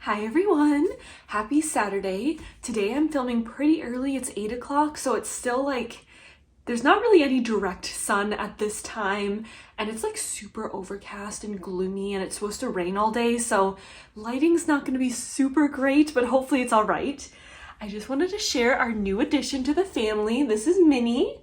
Hi everyone, happy Saturday. Today I'm filming pretty early, it's 8 o'clock, so it's still like, there's not really any direct sun at this time, and it's like super overcast and gloomy, and it's supposed to rain all day, so lighting's not gonna be super great, but hopefully it's all right. I just wanted to share our new addition to the family. This is Minnie.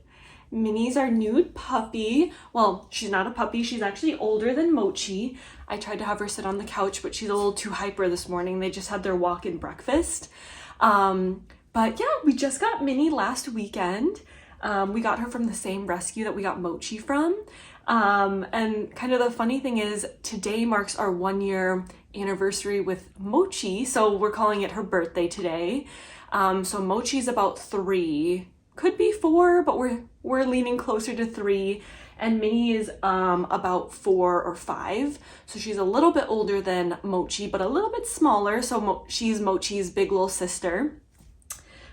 Minnie's our new puppy. Well, she's not a puppy, she's actually older than Mochi. I tried to have her sit on the couch, but she's a little too hyper this morning. They just had their walk-in breakfast. But yeah, we just got Minnie last weekend. We got her from the same rescue that we got Mochi from. And kind of the funny thing is today marks our 1-year anniversary with Mochi. So we're calling it her birthday today. So Mochi's about 3, could be 4, but we're leaning closer to 3. And Minnie is about 4 or 5. So she's a little bit older than Mochi, but a little bit smaller. So she's Mochi's big little sister.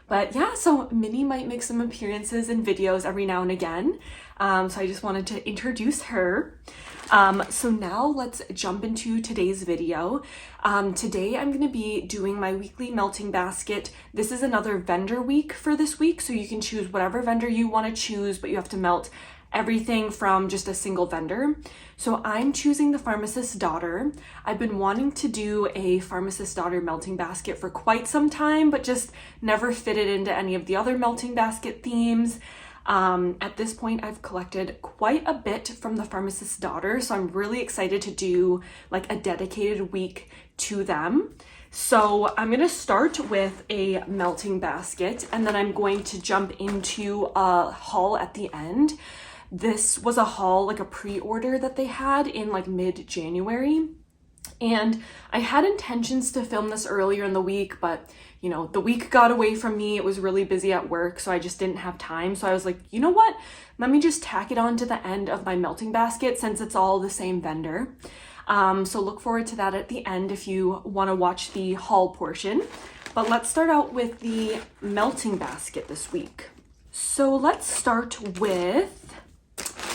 But yeah, so Minnie might make some appearances in videos every now and again. So I just wanted to introduce her. So now let's jump into today's video. Today I'm going to be doing my weekly melting basket. This is another vendor week for this week, so you can choose whatever vendor you want to choose, but you have to melt everything from just a single vendor. So I'm choosing the Pharmacist Daughter. I've been wanting to do a Pharmacist Daughter melting basket for quite some time, but just never fit it into any of the other melting basket themes. At this point, I've collected quite a bit from the Pharmacist Daughter, so I'm really excited to do like a dedicated week to them. So I'm gonna start with a melting basket, and then I'm going to jump into a haul at the end. This was a haul, like a pre-order that they had in like mid-January. And I had intentions to film this earlier in the week, but you know, the week got away from me. It was really busy at work, so I just didn't have time. So I was like, you know what? Let me just tack it on to the end of my melting basket since it's all the same vendor. So look forward to that at the end if you want to watch the haul portion. But let's start out with the melting basket this week. So let's start with,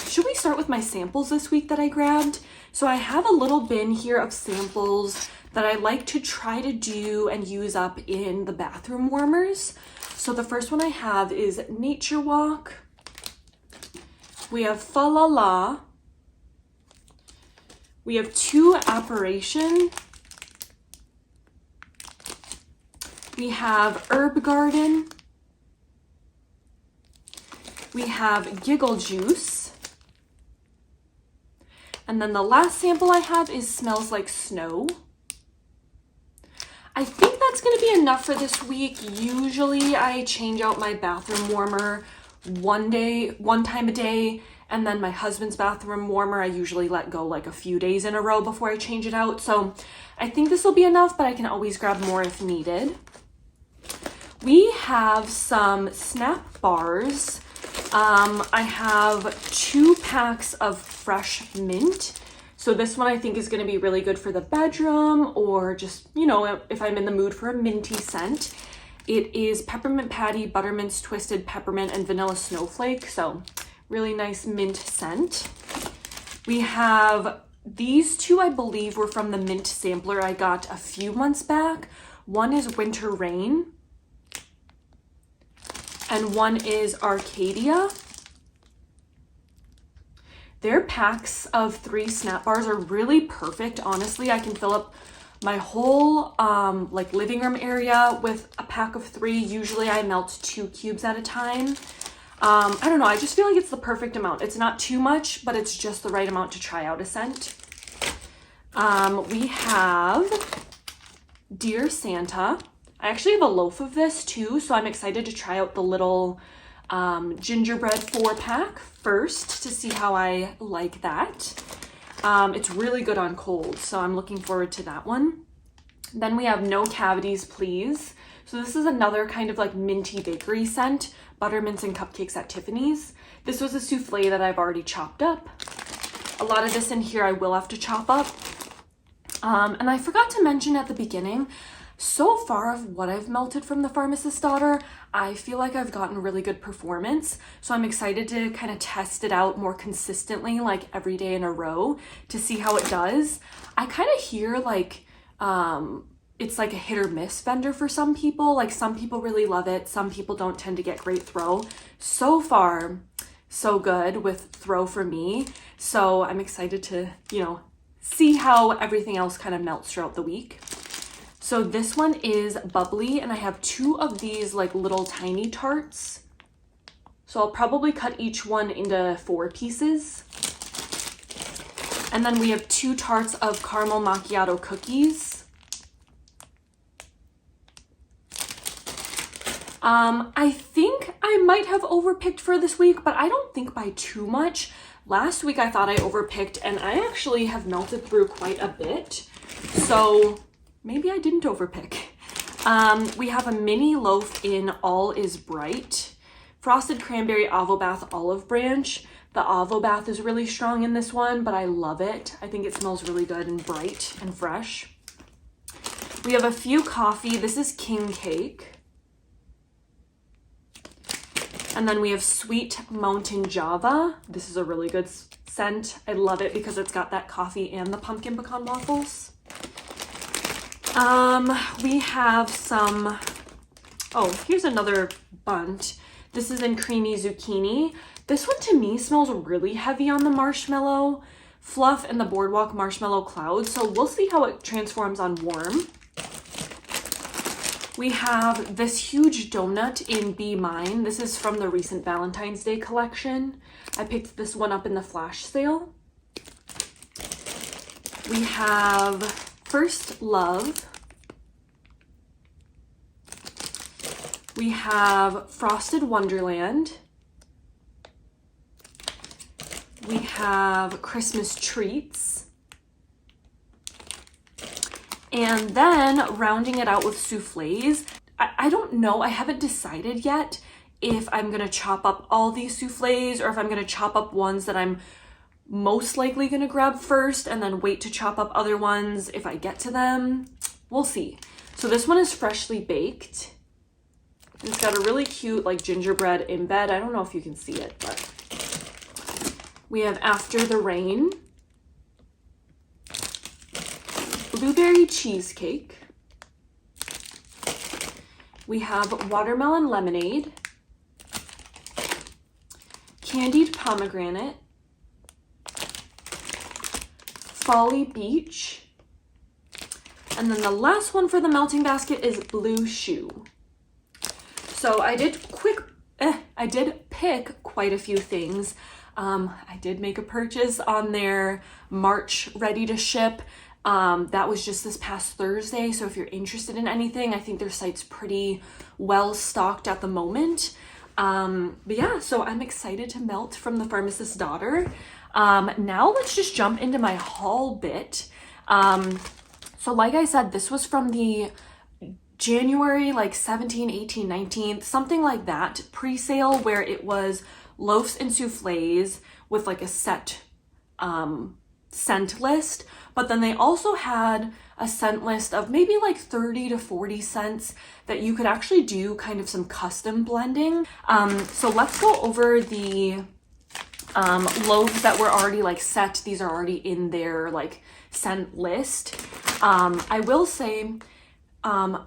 should we start with my samples this week that I grabbed? So I have a little bin here of samples that I like to try to do and use up in the bathroom warmers. So the first one I have is Nature Walk. We have Fa La La. We have 2 Apparition. We have Herb Garden. We have Giggle Juice. And then the last sample I have is Smells Like Snow. I think that's gonna be enough for this week. Usually I change out my bathroom warmer one time a day, and then my husband's bathroom warmer, I usually let go like a few days in a row before I change it out. So I think this will be enough, but I can always grab more if needed. We have some snap bars. I have 2 packs of fresh mint. So this one I think is going to be really good for the bedroom, or just, you know, if I'm in the mood for a minty scent. It is peppermint patty, buttermints, twisted peppermint, and vanilla snowflake. So really nice mint scent. We have these 2, I believe, were from the mint sampler I got a few months back. One is Winter Rain, and one is Arcadia. Their packs of 3 snap bars are really perfect. Honestly, I can fill up my whole like living room area with a pack of 3. Usually I melt 2 cubes at a time. I don't know, I just feel like it's the perfect amount. It's not too much, but it's just the right amount to try out a scent. We have Dear Santa. I actually have a loaf of this too, so I'm excited to try out the little gingerbread 4-pack first to see how I like that. It's really good on cold, so I'm looking forward to that one. Then we have No Cavities Please. So this is another kind of like minty bakery scent, buttermints and cupcakes at Tiffany's. This was a souffle that I've already chopped up. A lot of this in here I will have to chop up. And I forgot to mention at the beginning, so far of what I've melted from the Pharmacist Daughter, I feel like I've gotten really good performance. So I'm excited to kind of test it out more consistently, like every day in a row, to see how it does. I kind of hear like it's like a hit or miss vendor for some people. Like some people really love it. Some people don't tend to get great throw. So far, so good with throw for me. So I'm excited to, you know, see how everything else kind of melts throughout the week. So this one is bubbly, and I have 2 of these like little tiny tarts. So I'll probably cut each one into 4 pieces. And then we have 2 tarts of caramel macchiato cookies. I think I might have overpicked for this week, but I don't think by too much. Last week I thought I overpicked, and I actually have melted through quite a bit. So maybe I didn't overpick. We have a mini loaf in All Is Bright. Frosted Cranberry Avobath Olive Branch. The Avobath is really strong in this one, but I love it. I think it smells really good and bright and fresh. We have a few coffee. This is King Cake. And then we have Sweet Mountain Java. This is a really good scent. I love it because it's got that coffee and the pumpkin pecan waffles. We have some, oh, here's another bunt. This is in Creamy Zucchini. This one to me smells really heavy on the marshmallow fluff and the Boardwalk Marshmallow Cloud. So we'll see how it transforms on warm. We have this huge donut in Be Mine. This is from the recent Valentine's Day collection. I picked this one up in the flash sale. We have First Love. We have Frosted Wonderland. We have Christmas Treats. And then rounding it out with soufflés. I don't know, I haven't decided yet if I'm gonna chop up all these soufflés or if I'm gonna chop up ones that I'm most likely gonna grab first and then wait to chop up other ones if I get to them. We'll see. So this one is freshly baked. It's got a really cute like gingerbread embed. I don't know if you can see it, but we have After the Rain. Blueberry cheesecake. We have watermelon lemonade, candied pomegranate, Folly Beach, and then the last one for the melting basket is Blue Shoe. So I did pick quite a few things. I did make a purchase on their March ready to ship. That was just this past Thursday. So if you're interested in anything, I think their site's pretty well stocked at the moment. But yeah, so I'm excited to melt from the Pharmacist's daughter. Now let's just jump into my haul bit. So like I said, this was from the January like 17, 18, 19th, something like that pre-sale where it was loaves and soufflés with like a set scent list, but then they also had a scent list of maybe like 30 to 40 scents that you could actually do kind of some custom blending. So let's go over the loaves that were already like set. These are already in their like scent list. I will say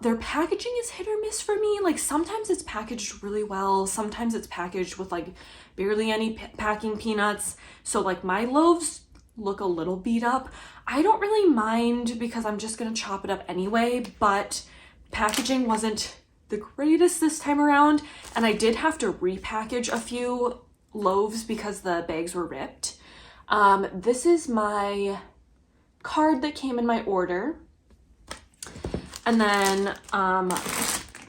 their packaging is hit or miss for me. Like sometimes it's packaged really well, sometimes it's packaged with like barely any packing peanuts. So like my loaves look a little beat up. I don't really mind because I'm just gonna chop it up anyway, but packaging wasn't the greatest this time around, and I did have to repackage a few loaves because the bags were ripped. This is my card that came in my order. And then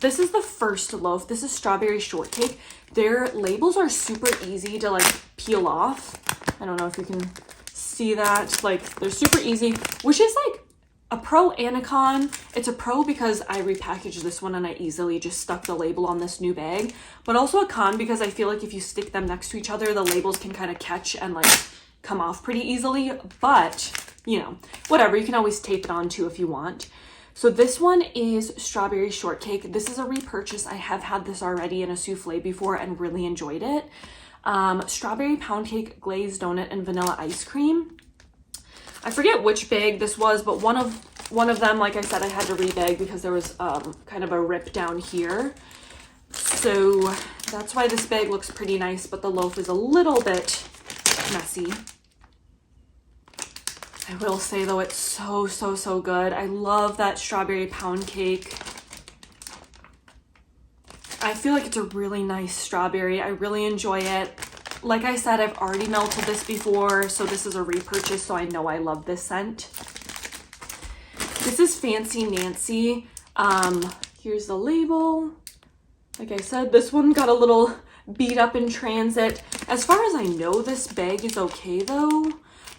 this is the first loaf. This is Strawberry Shortcake. Their labels are super easy to like peel off. I don't know if you can see that. Like they're super easy, which is like a pro and a con. It's a pro because I repackaged this one and I easily just stuck the label on this new bag, but also a con because I feel like if you stick them next to each other, the labels can kind of catch and like come off pretty easily, but you know, whatever, you can always tape it on too if you want. So this one is Strawberry Shortcake. This is a repurchase. I have had this already in a souffle before and really enjoyed it. Strawberry pound cake, glazed donut, and vanilla ice cream. I forget which bag this was, but one of One of them, like I said, I had to rebag because there was kind of a rip down here. So that's why this bag looks pretty nice, but the loaf is a little bit messy. I will say though, it's so, so, so good. I love that strawberry pound cake. I feel like it's a really nice strawberry. I really enjoy it. Like I said, I've already melted this before, so this is a repurchase, so I know I love this scent. This is Fancy Nancy. Here's the label. Like I said, this one got a little beat up in transit. As far as I know, this bag is okay though,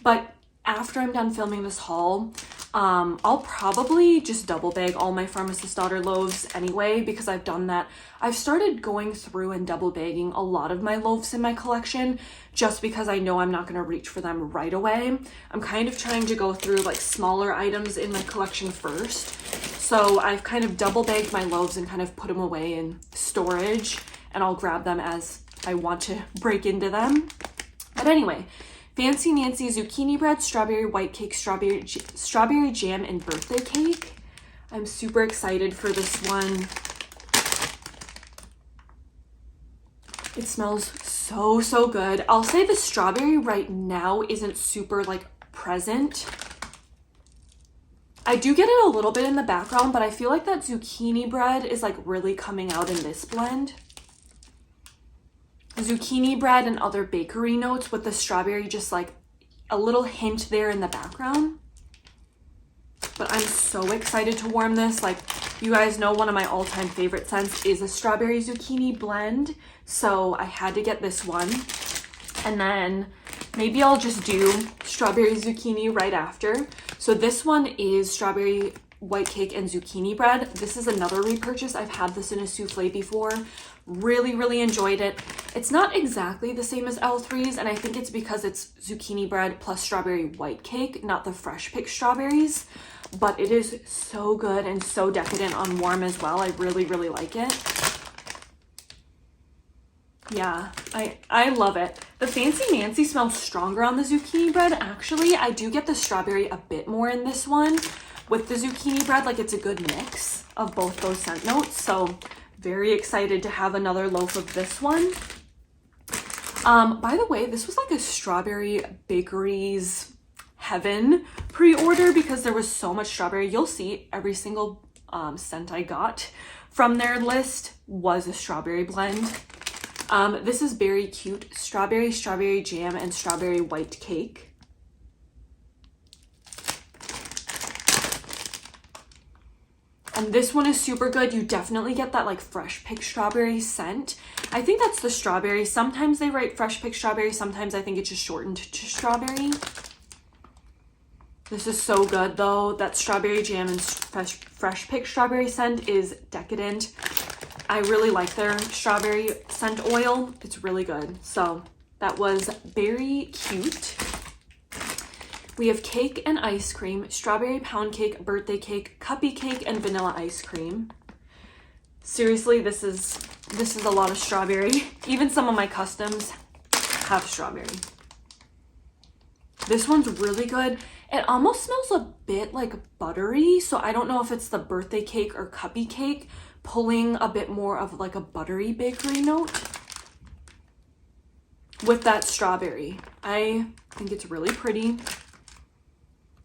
but after I'm done filming this haul, I'll probably just double bag all my Pharmacist Daughter loaves anyway, because I've done that. I've started going through and double bagging a lot of my loaves in my collection just because I know I'm not going to reach for them right away. I'm kind of trying to go through like smaller items in my collection first. So I've kind of double bagged my loaves and kind of put them away in storage, and I'll grab them as I want to break into them. But anyway, Fancy Nancy Zucchini Bread, Strawberry White Cake, Strawberry Jam, and Birthday Cake. I'm super excited for this one. It smells so, so good. I'll say the strawberry right now isn't super like present. I do get it a little bit in the background, but I feel like that zucchini bread is like really coming out in this blend. Zucchini bread and other bakery notes with the strawberry, just like a little hint there in the background. But I'm so excited to warm this. Like, you guys know one of my all-time favorite scents is a strawberry zucchini blend, so I had to get this one. And then maybe I'll just do strawberry zucchini right after. So this one is strawberry white cake and zucchini bread. This is another repurchase. I've had this in a souffle before. Really, really enjoyed it. It's not exactly the same as L3's, and I think it's because it's zucchini bread plus strawberry white cake, not the fresh picked strawberries, but it is so good and so decadent on warm as well. I really, really like it. Yeah, I love it. The Fancy Nancy smells stronger on the zucchini bread. Actually, I do get the strawberry a bit more in this one with the zucchini bread. Like, it's a good mix of both those scent notes. So very excited to have another loaf of this one. By the way, this was like a Strawberry Bakeries heaven pre-order because there was so much strawberry. You'll see every single scent I got from their list was a strawberry blend. This is Very Cute Strawberry, Strawberry Jam, and Strawberry White Cake. And this one is super good. You definitely get that like fresh picked strawberry scent. I think that's the strawberry. Sometimes they write fresh picked strawberry. Sometimes I think it's just shortened to strawberry. This is so good though. That strawberry jam and fresh picked strawberry scent is decadent. I really like their strawberry scent oil. It's really good. So that was Very Cute. We have cake and ice cream, strawberry pound cake, birthday cake, cuppy cake, and vanilla ice cream. Seriously, this is a lot of strawberry. Even some of my customs have strawberry. This one's really good. It almost smells a bit like buttery, so I don't know if it's the birthday cake or cuppy cake pulling a bit more of like a buttery bakery note with that strawberry. I think it's really pretty.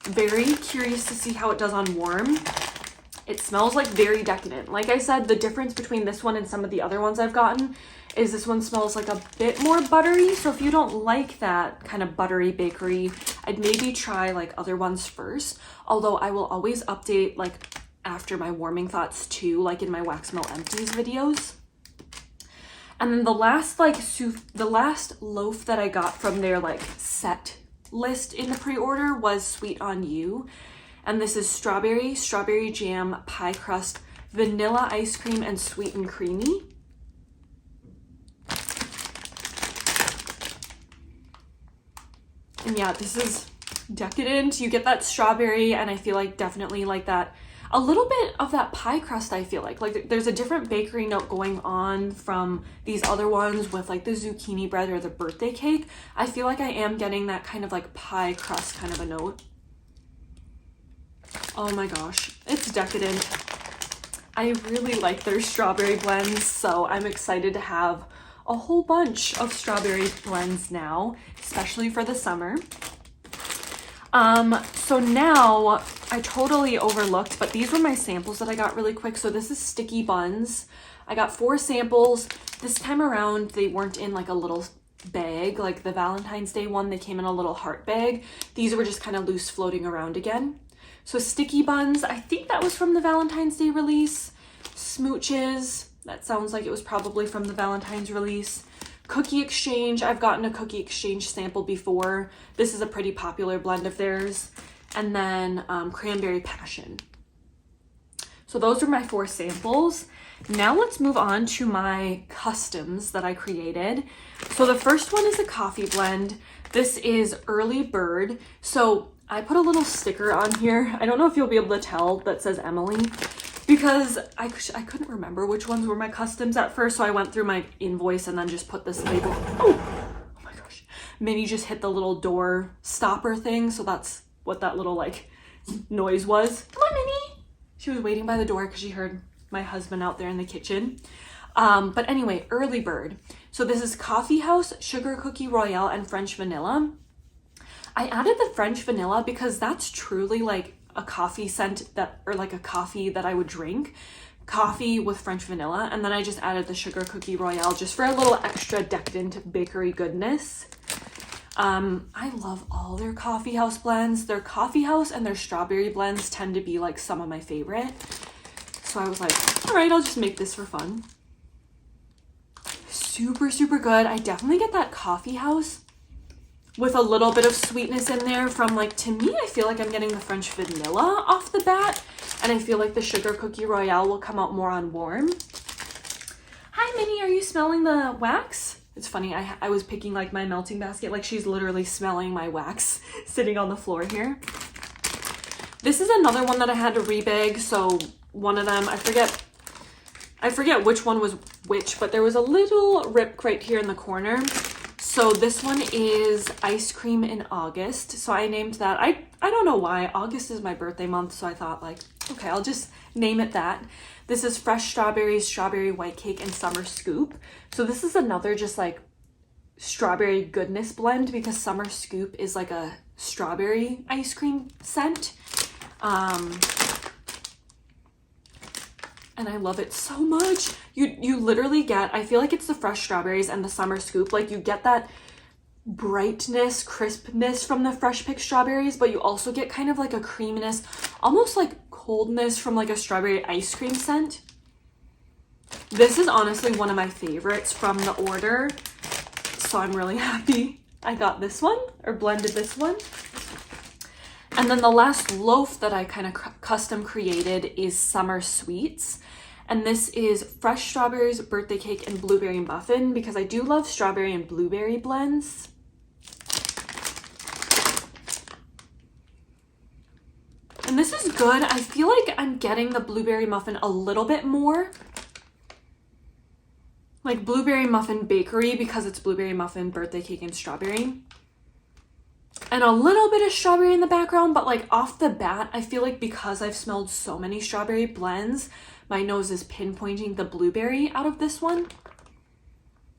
Very curious to see how it does on warm. It smells like very decadent. Like I said, the difference between this one and some of the other ones I've gotten is this one smells like a bit more buttery. So if you don't like that kind of buttery bakery, I'd maybe try like other ones first. Although I will always update like after my warming thoughts too, like in my Wax Melt Empties videos. And then the last loaf that I got from their like set list in the pre-order was Sweet on You. And this is strawberry, strawberry jam, pie crust, vanilla ice cream, and sweet and creamy. And yeah, this is decadent. You get that strawberry, and I feel like definitely like that, a little bit of that pie crust. I feel like there's a different bakery note going on from these other ones with like the zucchini bread or the birthday cake. I feel like I am getting that kind of like pie crust kind of a note. Oh my gosh, it's decadent. I really like their strawberry blends, so I'm excited to have a whole bunch of strawberry blends now, especially for the summer. So now I totally overlooked, but these were my samples that I got really quick. So this is sticky buns. I got 4 samples. This time around, they weren't in like a little bag, like the Valentine's Day one, they came in a little heart bag. These were just kind of loose floating around again. So sticky buns, I think that was from the Valentine's Day release. Smooches, that sounds like it was probably from the Valentine's release. Cookie Exchange, I've gotten a Cookie Exchange sample before. This is a pretty popular blend of theirs. And then Cranberry Passion. So those are my 4 samples. Now let's move on to my customs that I created. So the first one is a coffee blend. This is Early Bird. So I put a little sticker on here. I don't know if you'll be able to tell, that says Emily, because I couldn't remember which ones were my customs at first. So I went through my invoice and then just put this label. Oh my gosh. Minnie just hit the little door stopper thing. So that's what that little like noise was. Come on, Minnie. She was waiting by the door because she heard my husband out there in the kitchen. But anyway, Early Bird. So this is Coffee House, Sugar Cookie Royale, and French Vanilla. I added the French Vanilla because that's truly like a coffee scent that, or like a coffee that I would drink. Coffee with French Vanilla. And then I just added the Sugar Cookie Royale just for a little extra decadent bakery goodness. I love all their coffee house blends. Their coffee house and their strawberry blends tend to be like some of my favorite. So I was like, all right, I'll just make this for fun. Super, super good. I definitely get that coffee house with a little bit of sweetness in there from like, to me, I feel like I'm getting the French Vanilla off the bat. And I feel like the Sugar Cookie Royale will come out more on warm. Hi, Minnie, are you smelling the wax? It's funny, I was picking like my melting basket, like she's literally smelling my wax sitting on the floor here. This is another one that I had to rebag. So one of them, I forget which one was which, but there was a little rip right here in the corner. So this one is Ice Cream in August. So I named that, I don't know why, August is my birthday month. So I thought like, okay, I'll just name it that. This is Fresh Strawberries, Strawberry White Cake, and Summer Scoop. So this is another just like strawberry goodness blend because Summer Scoop is like a strawberry ice cream scent. And I love it so much. You literally get, I feel like it's the fresh strawberries and the Summer Scoop. Like you get that brightness, crispness from the fresh picked strawberries, but you also get kind of like a creaminess, almost like coldness from like a strawberry ice cream scent. This is honestly one of my favorites from the order. So I'm really happy I got this one or blended this one. And then the last loaf that I kind of custom created is Summer Sweets. And this is Fresh Strawberries, Birthday Cake, and Blueberry Muffin because I do love strawberry and blueberry blends. And this is good. I feel like I'm getting the blueberry muffin a little bit more. Like blueberry muffin bakery because it's blueberry muffin, birthday cake, and strawberry. And a little bit of strawberry in the background, but like off the bat, I feel like because I've smelled so many strawberry blends, my nose is pinpointing the blueberry out of this one.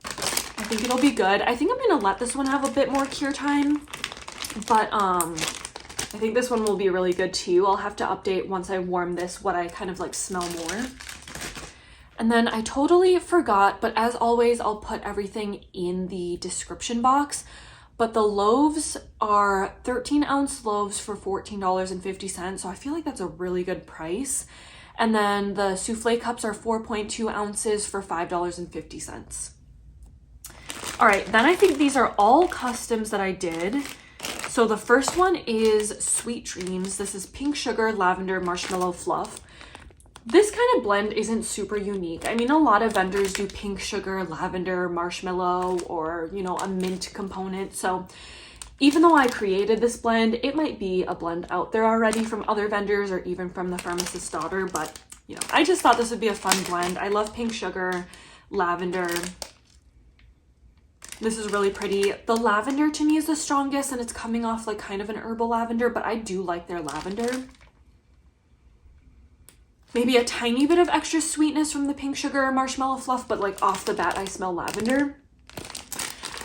I think it'll be good. I think I'm gonna let this one have a bit more cure time, but I think this one will be really good too. I'll have to update once I warm this what I kind of like smell more. And then I totally forgot, but as always, I'll put everything in the description box. But the loaves are 13-ounce loaves for $14.50. So I feel like that's a really good price. And then the souffle cups are 4.2 ounces for $5.50. All right, then I think these are all customs that I did. So the first one is Sweet Dreams. This is pink sugar, lavender, marshmallow fluff. This kind of blend isn't super unique. I mean, a lot of vendors do pink sugar, lavender, marshmallow, or, you know, a mint component. So even though I created this blend, it might be a blend out there already from other vendors or even from the Pharmacist's daughter. But, you know, I just thought this would be a fun blend. I love pink sugar, lavender. This is really pretty. The lavender to me is the strongest and it's coming off like kind of an herbal lavender, but I do like their lavender. maybe a tiny bit of extra sweetness from the pink sugar or marshmallow fluff, but like off the bat I smell lavender.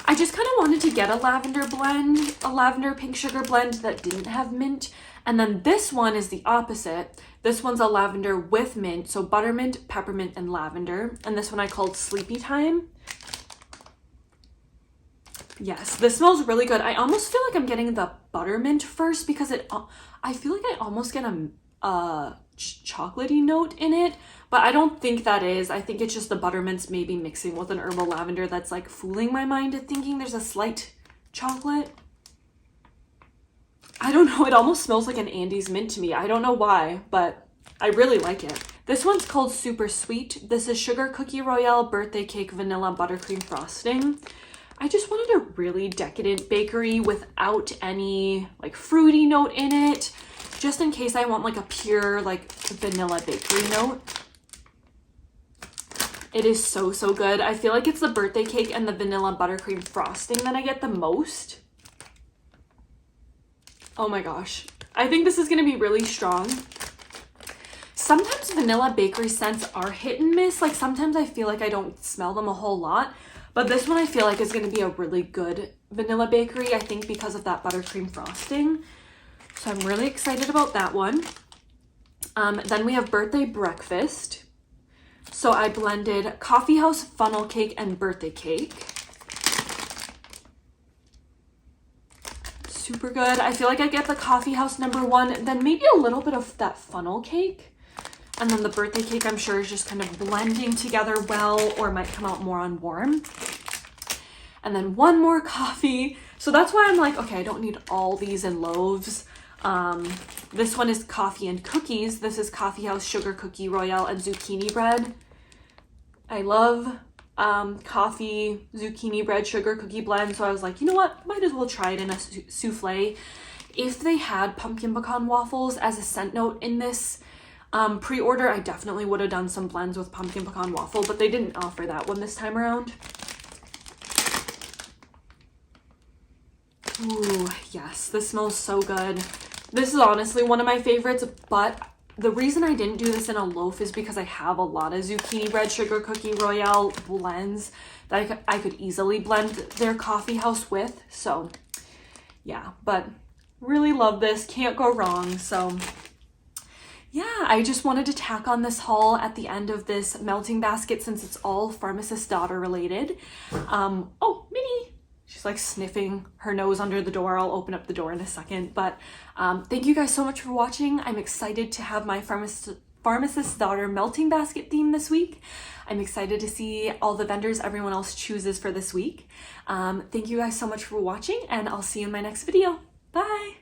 I just kind of wanted to get a lavender blend, a lavender pink sugar blend that didn't have mint. And then this one is the opposite. This one's a lavender with mint, so buttermint, peppermint, and lavender. And this one I called Sleepytime. Yes, this smells really good. I almost feel like I'm getting the buttermint first because I feel like I almost get a chocolatey note in it, but I don't think that is. I think it's just the buttermints maybe mixing with an herbal lavender that's like fooling my mind into thinking there's a slight chocolate. I don't know, it almost smells like an Andes mint to me. I don't know why, but I really like it. This one's called Super Sweet. This is sugar cookie Royale birthday cake vanilla buttercream frosting. I just wanted a really decadent bakery without any like fruity note in it, just in case I want like a pure like vanilla bakery note. It is so, so good. I feel like it's the birthday cake and the vanilla buttercream frosting that I get the most. Oh my gosh. I think this is going to be really strong. Sometimes vanilla bakery scents are hit and miss. Like sometimes I feel like I don't smell them a whole lot, but this one I feel like is going to be a really good vanilla bakery, I think because of that buttercream frosting. So I'm really excited about that one. Then we have birthday breakfast. So I blended coffee house, funnel cake, and birthday cake. Super good. I feel like I get the coffee house #1, then maybe a little bit of that funnel cake. And then the birthday cake I'm sure is just kind of blending together well, or might come out more on warm. And then one more coffee. So that's why I'm like, okay, I don't need all these in loaves. This one is coffee and cookies. This is coffee house sugar cookie Royale and zucchini bread. I love coffee zucchini bread sugar cookie blend, so I was like, you know what, might as well try it in a souffle. If they had pumpkin pecan waffles as a scent note in this pre-order, I definitely would have done some blends with pumpkin pecan waffle, but they didn't offer that one this time around. Ooh, yes, this smells so good. This is honestly one of my favorites, but the reason I didn't do this in a loaf is because I have a lot of zucchini bread sugar cookie Royale blends that I could easily blend their coffee house with. So yeah, but really love this. Can't go wrong. So yeah, I just wanted to tack on this haul at the end of this melting basket since it's all Pharmacist daughter related. Oh, Minnie. She's like sniffing her nose under the door. I'll open up the door in a second. But thank you guys so much for watching. I'm excited to have my Pharmacist daughter melting basket theme this week. I'm excited to see all the vendors everyone else chooses for this week. Thank you guys so much for watching, and I'll see you in my next video. Bye!